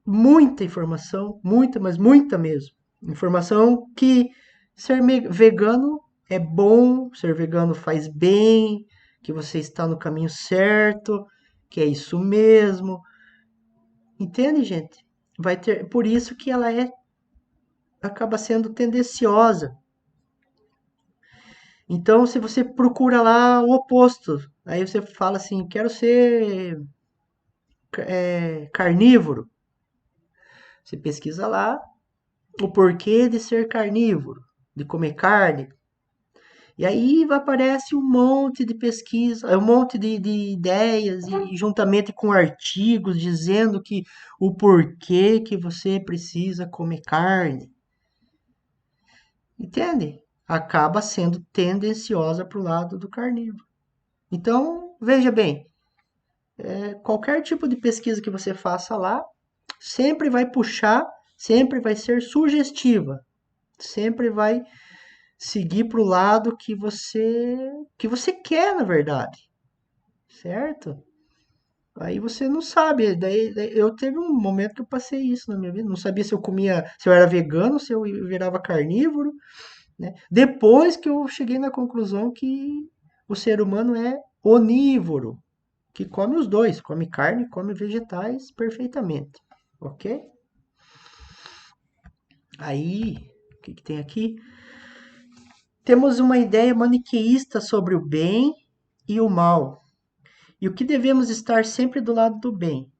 muita informação, muita, mas muita mesmo. Informação que ser vegano é bom, ser vegano faz bem, que você está no caminho certo, que é isso mesmo. Entende, gente? Vai ter, por isso que ela acaba sendo tendenciosa. Então, se você procura lá o oposto, aí você fala assim, quero ser carnívoro. Você pesquisa lá o porquê de ser carnívoro, de comer carne. E aí aparece um monte de pesquisa, um monte de ideias, e juntamente com artigos dizendo que o porquê que você precisa comer carne. Entende? Acaba sendo tendenciosa para o lado do carnívoro. Então, veja bem, qualquer tipo de pesquisa que você faça lá, sempre vai puxar, sempre vai ser sugestiva, sempre vai seguir para o lado que você quer, na verdade, certo? Aí você não sabe. Daí eu teve um momento que eu passei isso na minha vida. Não sabia se eu comia, se eu era vegano, se eu virava carnívoro, né? Depois que eu cheguei na conclusão que o ser humano é onívoro, que come os dois, come carne, come vegetais perfeitamente, ok? Aí, o que que tem aqui? Temos uma ideia maniqueísta sobre o bem e o mal, e o que devemos estar sempre do lado do bem.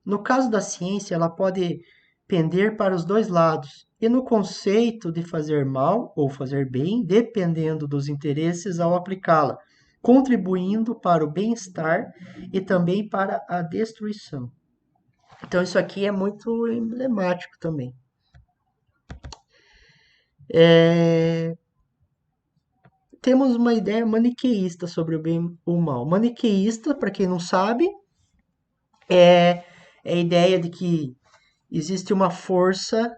No caso da ciência, ela pode pender para os dois lados, e no conceito de fazer mal ou fazer bem, dependendo dos interesses ao aplicá-la, contribuindo para o bem-estar e também para a destruição. Então, isso aqui é muito emblemático também. Temos uma ideia maniqueísta sobre o bem e o mal. Maniqueísta, para quem não sabe, é a ideia de que existe uma força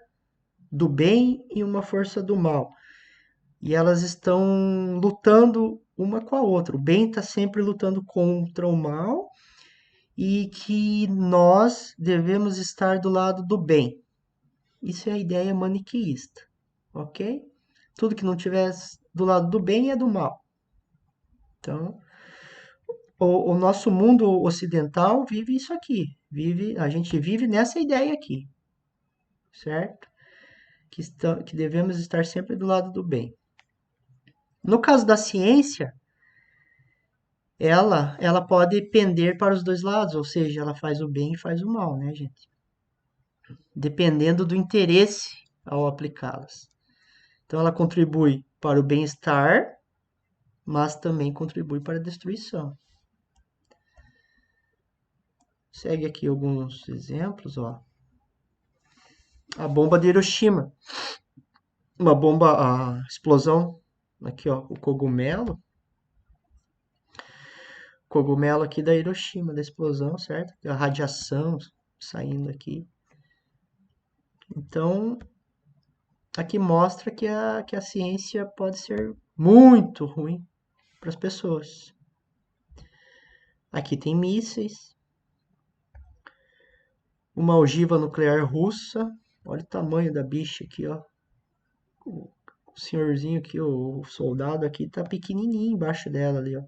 do bem e uma força do mal. E elas estão lutando uma com a outra. O bem está sempre lutando contra o mal e que nós devemos estar do lado do bem. Isso é a ideia maniqueísta, ok? Tudo que não tiver do lado do bem é do mal. Então, o nosso mundo ocidental vive isso aqui. A gente vive nessa ideia aqui, certo? Que devemos estar sempre do lado do bem. No caso da ciência, ela pode pender para os dois lados, ou seja, ela faz o bem e faz o mal, né, gente? Dependendo do interesse ao aplicá-las. Então, ela contribui para o bem-estar, mas também contribui para a destruição. Segue aqui alguns exemplos, ó. A bomba de Hiroshima. Uma bomba, a explosão, aqui, ó, o cogumelo aqui da Hiroshima, da explosão, certo? A radiação saindo aqui. Então, aqui mostra que a ciência pode ser muito ruim para as pessoas. Aqui tem mísseis, uma ogiva nuclear russa. Olha o tamanho da bicha aqui, ó. O senhorzinho aqui, o soldado aqui, tá pequenininho embaixo dela ali, ó.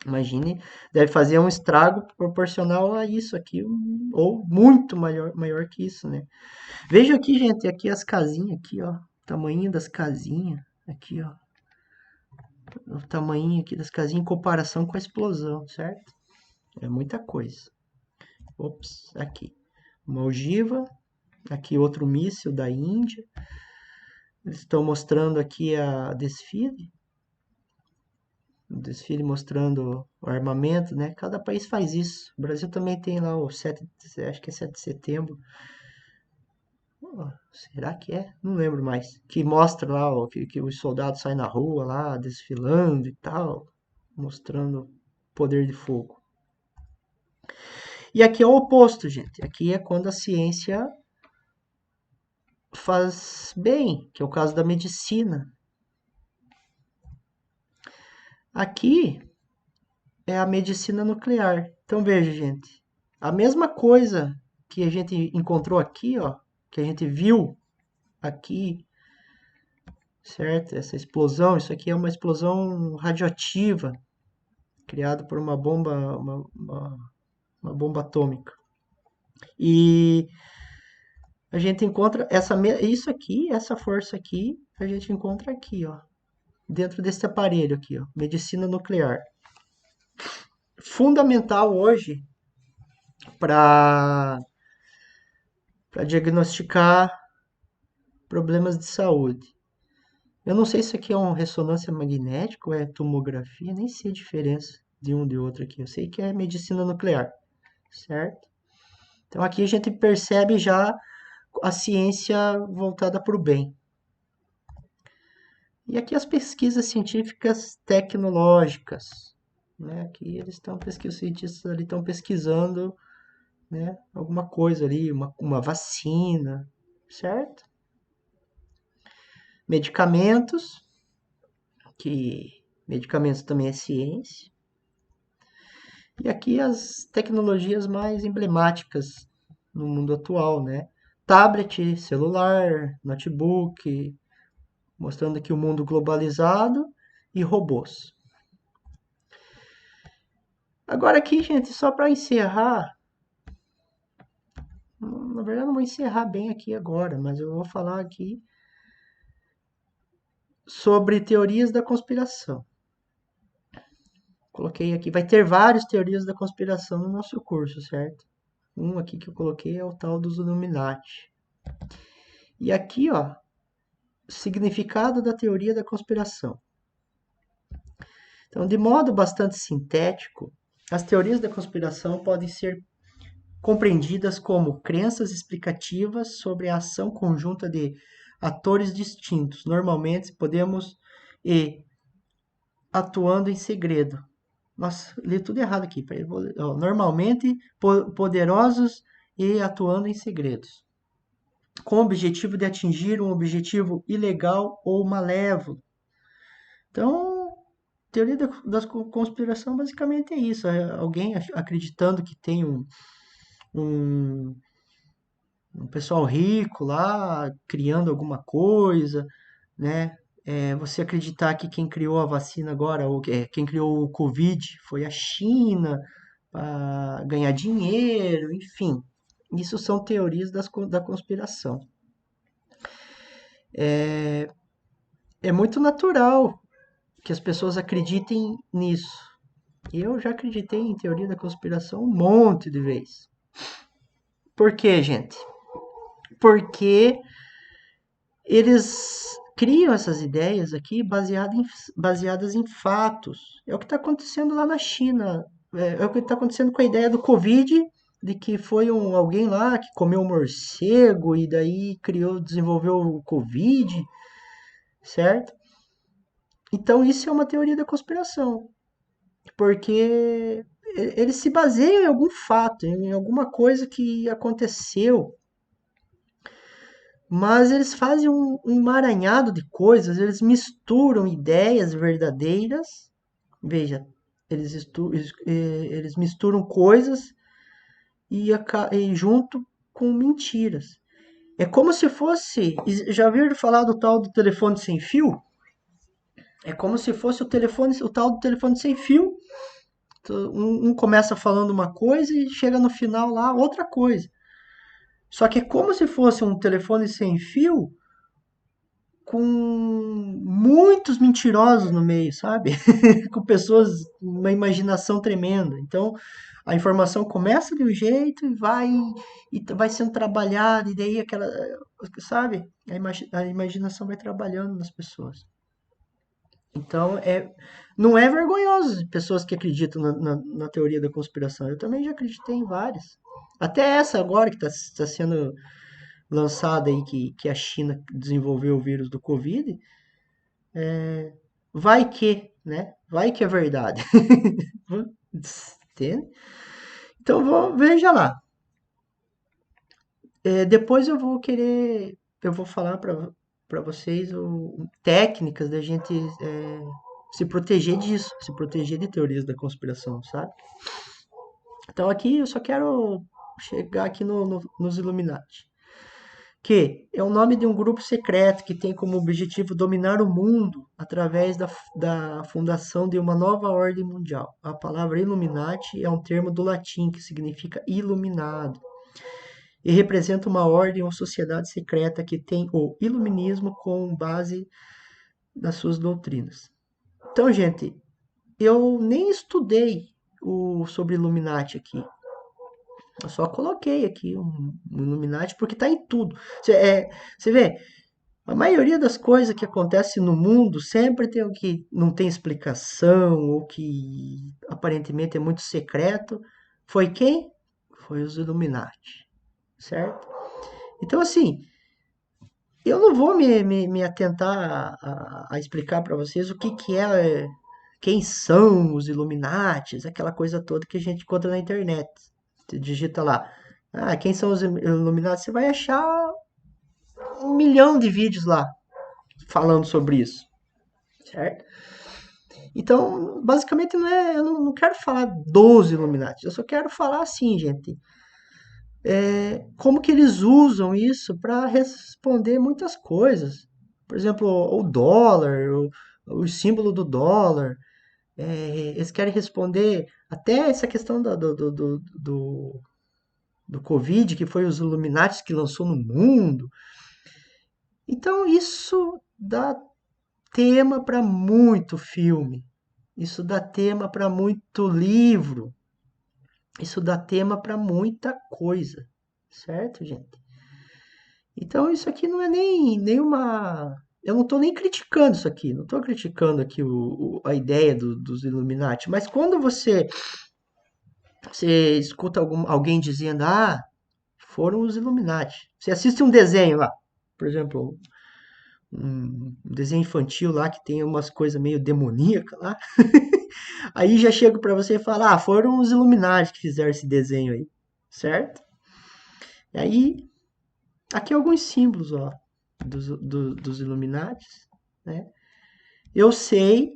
Imagine, deve fazer um estrago proporcional a isso aqui, ou muito maior que isso, né? Veja aqui, gente, aqui as casinhas aqui, ó. O tamanho das casinhas, aqui, ó. O tamanho aqui das casinhas em comparação com a explosão, certo? É muita coisa. Ops, aqui. Uma ogiva, aqui outro míssil da Índia. Eles estão mostrando aqui a desfile. O desfile mostrando o armamento, né? Cada país faz isso. O Brasil também tem lá o 7, acho que é 7 de setembro. Oh, será que é? Não lembro mais. Que mostra lá ó, que os soldados saem na rua lá, desfilando e tal, mostrando poder de fogo. E aqui é o oposto, gente. Aqui é quando a ciência faz bem, que é o caso da medicina. Aqui é a medicina nuclear. Então veja, gente, a mesma coisa que a gente encontrou aqui, ó, que a gente viu aqui, certo? Essa explosão, isso aqui é uma explosão radioativa criada por uma bomba, uma bomba atômica. E a gente encontra isso aqui, essa força aqui, a gente encontra aqui, ó, dentro desse aparelho aqui, ó, medicina nuclear. Fundamental hoje para diagnosticar problemas de saúde. Eu não sei se aqui é uma ressonância magnética ou é tomografia, nem sei a diferença de um e de outro aqui. Eu sei que é medicina nuclear, certo? Então aqui a gente percebe já a ciência voltada para o bem. E aqui as pesquisas científicas tecnológicas, né? Aqui eles estão pesquisando, os cientistas ali estão pesquisando, né? Alguma coisa ali, uma vacina, certo? Medicamentos, que medicamentos também é ciência. E aqui as tecnologias mais emblemáticas no mundo atual, né? Tablet, celular, notebook, mostrando aqui o mundo globalizado e robôs. Agora aqui, gente, só para encerrar, na verdade não vou encerrar bem aqui agora, mas eu vou falar aqui sobre teorias da conspiração. Coloquei aqui, vai ter várias teorias da conspiração no nosso curso, certo? Um aqui que eu coloquei é o tal dos Illuminati. E aqui, ó, significado da teoria da conspiração. Então, de modo bastante sintético, as teorias da conspiração podem ser compreendidas como crenças explicativas sobre a ação conjunta de atores distintos. Normalmente, podemos e atuando em segredo. Nossa, li tudo errado aqui. Normalmente, poderosos e atuando em segredos, com o objetivo de atingir um objetivo ilegal ou malévolo. Então, teoria da conspiração basicamente é isso. É alguém acreditando que tem um, um pessoal rico lá criando alguma coisa, né? Você acreditar que quem criou a vacina agora, ou quem criou o Covid, foi a China para ganhar dinheiro, enfim. Isso são teorias da conspiração. É muito natural que as pessoas acreditem nisso. Eu já acreditei em teoria da conspiração um monte de vezes. Por quê, gente? Porque eles criam essas ideias aqui baseadas em fatos. É o que está acontecendo lá na China. É o que está acontecendo com a ideia do Covid, de que foi alguém lá que comeu um morcego e daí desenvolveu o Covid, certo? Então isso é uma teoria da conspiração, porque eles se baseiam em algum fato, em alguma coisa que aconteceu, mas eles fazem um emaranhado de coisas, eles misturam ideias verdadeiras. Veja, eles misturam coisas e junto com mentiras. É como se fosse. Já ouviram falar do tal do telefone sem fio? É como se fosse o tal do telefone sem fio. Um começa falando uma coisa e chega no final lá outra coisa. Só que é como se fosse um telefone sem fio com muitos mentirosos no meio, sabe? Com pessoas, uma imaginação tremenda. Então, a informação começa de um jeito e vai sendo trabalhada, e daí aquela, sabe? A imaginação vai trabalhando nas pessoas. Então, não é vergonhoso pessoas que acreditam na teoria da conspiração. Eu também já acreditei em várias. Até essa agora que está sendo lançada aí, que a China desenvolveu o vírus do Covid, vai que, né? Vai que é verdade. Entende? Então, veja lá. Depois eu vou falar para vocês técnicas da gente se proteger disso, se proteger de teorias da conspiração, sabe? Então aqui eu só quero chegar aqui nos Illuminati, que é o nome de um grupo secreto que tem como objetivo dominar o mundo através da fundação de uma nova ordem mundial. A palavra Illuminati é um termo do latim que significa iluminado e representa uma ordem ou sociedade secreta que tem o iluminismo com base nas suas doutrinas. Então, gente, eu nem estudei sobre Illuminati aqui. Eu só coloquei aqui um Illuminati porque está em tudo. Você vê, a maioria das coisas que acontecem no mundo sempre tem o que não tem explicação ou que aparentemente é muito secreto. Foi quem? Foi os Illuminati, certo? Então, assim, Eu não vou me atentar a explicar para vocês o que, que é, quem são os Illuminates, aquela coisa toda que a gente encontra na internet. Você digita lá, quem são os Illuminates? Você vai achar 1 milhão de vídeos lá falando sobre isso, certo? Então, basicamente, eu não quero falar dos Illuminati, eu só quero falar assim, gente, como que eles usam isso para responder muitas coisas. Por exemplo, o dólar, o símbolo do dólar. Eles querem responder até essa questão do Covid, que foi os Illuminati que lançou no mundo. Então, isso dá tema para muito filme. Isso dá tema para muito livro. Isso dá tema para muita coisa. Certo, gente? Então, isso aqui não é nem uma. Eu não estou nem criticando isso aqui, não estou criticando aqui a ideia dos Illuminati, mas quando você escuta alguém dizendo, foram os Illuminati. Você assiste um desenho lá, por exemplo, um desenho infantil lá que tem umas coisas meio demoníacas lá. Aí já chego para você e falo, foram os Illuminati que fizeram esse desenho aí, certo? E aí, aqui alguns símbolos, ó, dos Illuminati, né? Eu sei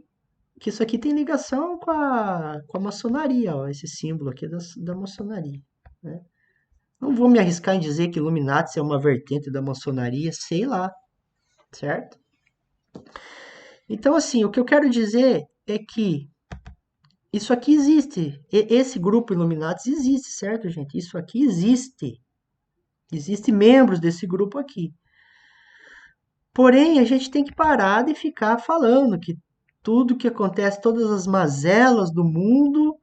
que isso aqui tem ligação com a maçonaria, ó, esse símbolo aqui da maçonaria, né? Não vou me arriscar em dizer que Illuminati é uma vertente da maçonaria, sei lá, certo? Então, assim, o que eu quero dizer é que isso aqui existe. Esse grupo Illuminati existe, certo, gente? Isso aqui existe. Existem membros desse grupo aqui. Porém, a gente tem que parar de ficar falando que tudo que acontece, todas as mazelas do mundo,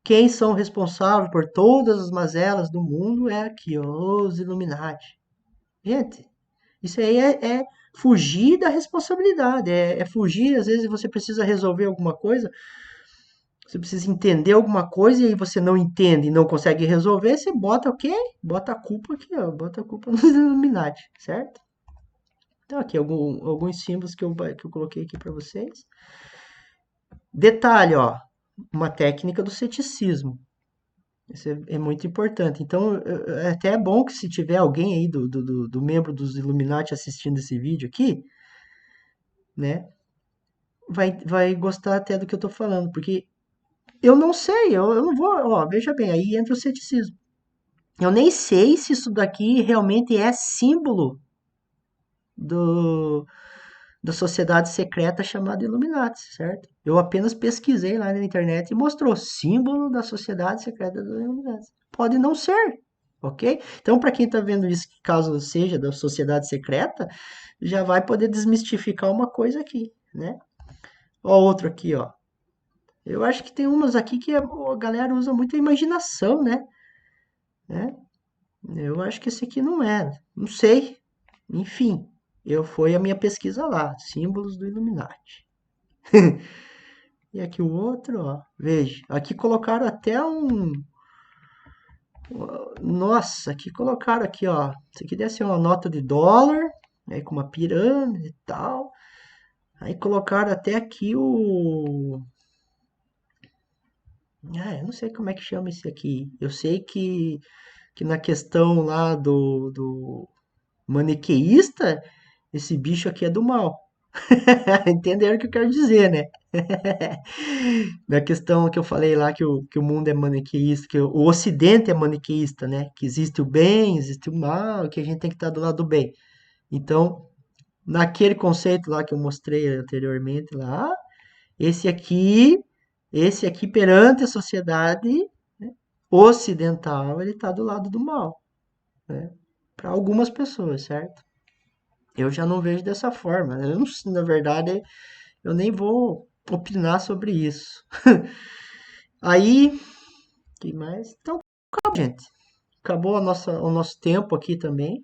quem são responsáveis por todas as mazelas do mundo é aqui, ó, os Illuminati. Gente, isso aí é fugir da responsabilidade, é fugir, às vezes você precisa resolver alguma coisa, você precisa entender alguma coisa e aí você não entende e não consegue resolver, você bota o quê? Bota a culpa aqui, ó, bota a culpa nos Illuminati, certo? Então aqui alguns símbolos que eu coloquei aqui para vocês. Detalhe, ó, uma técnica do ceticismo. Isso é muito importante. Então, é até bom que se tiver alguém aí do membro dos Illuminati assistindo esse vídeo aqui, né, vai gostar até do que eu tô falando, porque eu não sei, eu não vou, ó, veja bem, aí entra o ceticismo. Eu nem sei se isso daqui realmente é símbolo do, da sociedade secreta chamada Illuminati, certo? Eu apenas pesquisei lá na internet e mostrou símbolo da sociedade secreta dos Illuminati. Pode não ser, ok? Então, para quem está vendo isso, caso seja da sociedade secreta, já vai poder desmistificar uma coisa aqui, né? Ó, outro aqui, ó. Eu acho que tem umas aqui que a galera usa muito a imaginação, né? Eu acho que esse aqui não é, não sei. Enfim, foi a minha pesquisa lá, símbolos do Illuminati. E aqui o outro, ó, veja, aqui colocaram até nossa, aqui colocaram aqui, ó, isso aqui deve ser uma nota de dólar, aí com uma pirâmide e tal. Aí colocaram até aqui eu não sei como é que chama esse aqui. Eu sei que na questão lá do maniqueísta, esse bicho aqui é do mal. Entenderam o que eu quero dizer, né? Na questão que eu falei lá que o mundo é maniqueísta, que o Ocidente é maniqueísta, né? Que existe o bem, existe o mal, que a gente tem que estar do lado do bem. Então, naquele conceito lá que eu mostrei anteriormente lá, esse aqui, esse aqui perante a sociedade, né, ocidental, ele está do lado do mal, né? Para algumas pessoas, certo? Eu já não vejo dessa forma. Eu não, na verdade, eu nem vou opinar sobre isso. Aí, que mais? Então, acabou, gente. Acabou o nosso tempo aqui também,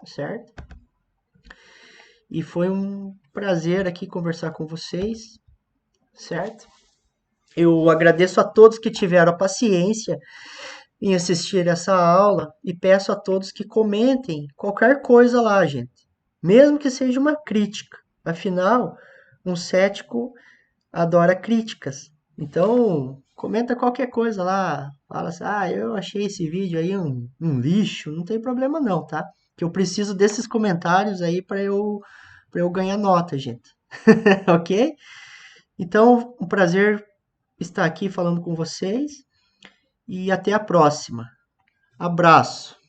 certo? E foi um prazer aqui conversar com vocês, certo? Eu agradeço a todos que tiveram a paciência em assistir essa aula e peço a todos que comentem qualquer coisa lá, gente. Mesmo que seja uma crítica. Afinal, um cético adora críticas. Então, comenta qualquer coisa lá. Fala assim, eu achei esse vídeo aí um lixo. Não tem problema não, tá? Que eu preciso desses comentários aí para eu ganhar nota, gente. Ok? Então, um prazer estar aqui falando com vocês e até a próxima. Abraço.